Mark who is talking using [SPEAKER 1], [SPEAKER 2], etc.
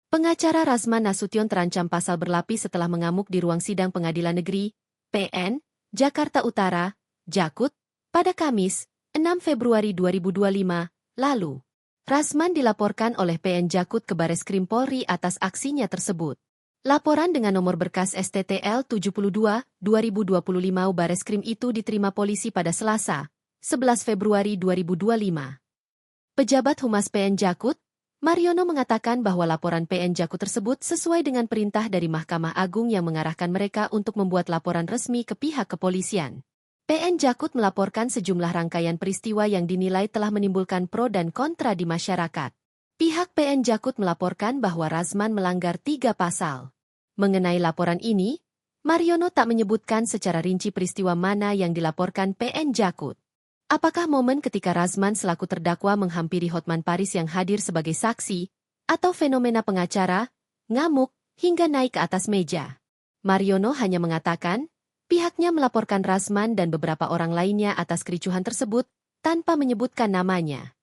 [SPEAKER 1] Pengacara Rasman Nasution terancam pasal berlapis setelah mengamuk di ruang sidang Pengadilan Negeri, PN, Jakarta Utara, Jakut, pada Kamis, 6 Februari 2025, lalu. Rasman dilaporkan oleh PN Jakut ke Bareskrim Polri atas aksinya tersebut. Laporan dengan nomor berkas STTL 72, 2025 Bareskrim itu diterima polisi pada Selasa, 11 Februari 2025. Pejabat Humas PN Jakut, Mariono mengatakan bahwa laporan PN Jakut tersebut sesuai dengan perintah dari Mahkamah Agung yang mengarahkan mereka untuk membuat laporan resmi ke pihak kepolisian. PN Jakut melaporkan sejumlah rangkaian peristiwa yang dinilai telah menimbulkan pro dan kontra di masyarakat. Pihak PN Jakut melaporkan bahwa Rasman melanggar 3 pasal. Mengenai laporan ini, Mariono tak menyebutkan secara rinci peristiwa mana yang dilaporkan PN Jakut. Apakah momen ketika Rasman selaku terdakwa menghampiri Hotman Paris yang hadir sebagai saksi, atau fenomena pengacara, ngamuk, hingga naik ke atas meja? Mariono hanya mengatakan, pihaknya melaporkan Rasman dan beberapa orang lainnya atas kericuhan tersebut, tanpa menyebutkan namanya.